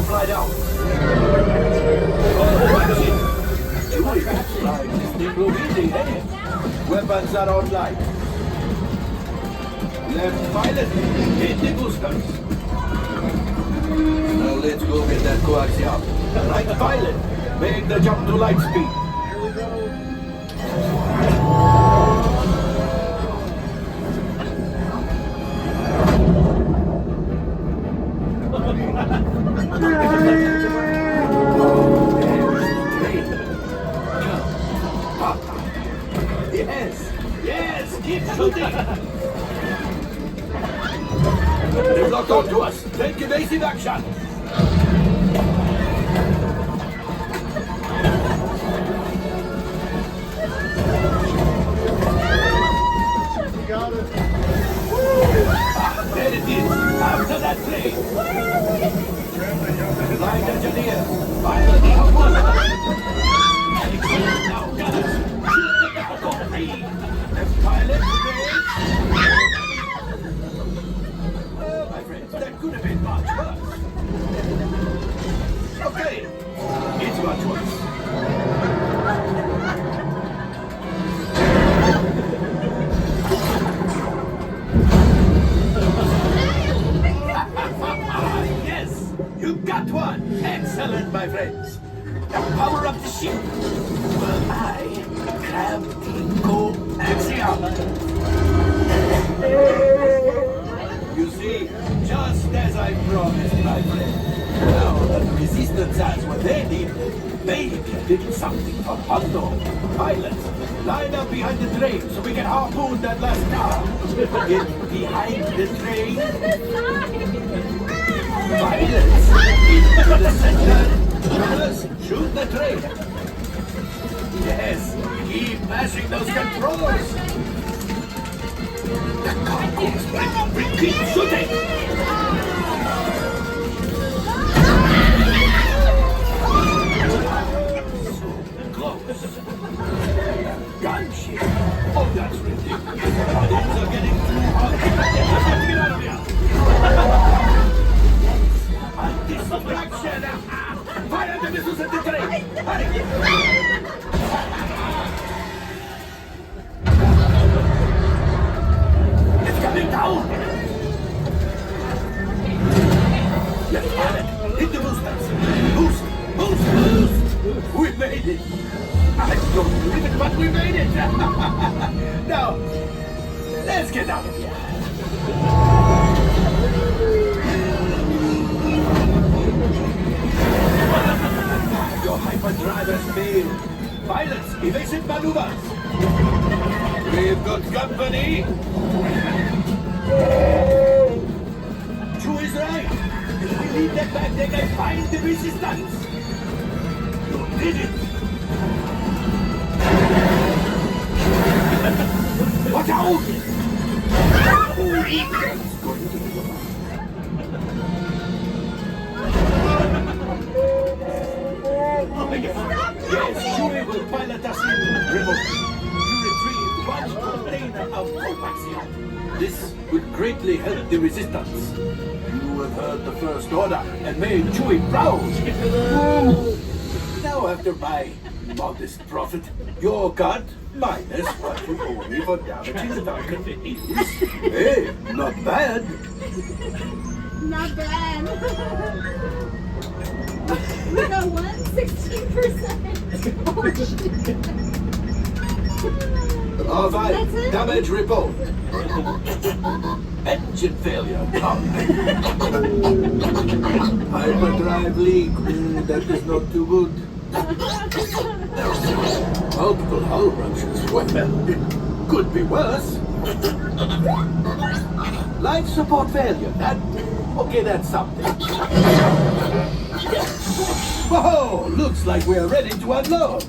fly down. Oh, watch it. Chewie, flying this thing will easy, eh? Weapons are online. Left pilot, hit the boosters. Now let's go get that coaxium. Right pilot, make the jump to light speed. Yes, keep shooting. They've locked onto us. Take evasive action. There it is. After that plane. Flight engineer. Pilot output. Now, gunners. Shoot the Falcon 3. Left pilot. My friends, that could have been much worse. Okay. It's your choice. Yes, you got one. Excellent, my friends. Now power up the ship. While I grab the coaxium. You see, just as I promised, my friend. Now that the resistance has what they need, maybe a little something for Hondo. Pilots, line up behind the train so we can harpoon that last car. Get behind the train. Pilots, into the center. Runners, shoot the train. Yes, keep mashing those controls. The cargo is breaking. Keep shooting. So close. Gunship. Oh, that's ridiculous. Things are getting too hot. Let's have to get out of here. Distraction! Fire the missiles at the train! Hurry! It's coming down! Let's fire it! Hit the boosters! Boost! Boost! Boost! We made it! I don't believe it, but we made it! Now, let's get out of here! Your hyperdrivers failed. Pilots, evasive maneuvers. We've got company. True is right. If we leave that back, they can find the resistance. You did it. Watch out! It's going to be yes, Chewie will pilot us in remotely. You retrieve one container of coaxium. This would greatly help the resistance. You have heard the First Order and made Chewie proud. Now, after my modest profit, your cut minus what you owe me for damaging the Falcon is, hey, not bad. Not bad. We got 116%. All right, That's it? damage report. Engine failure. Hyperdrive leak. That is not too good. Multiple hull ruptures. Well, it could be worse. Life support failure. That's something. Whoa! Looks like we're ready to unload.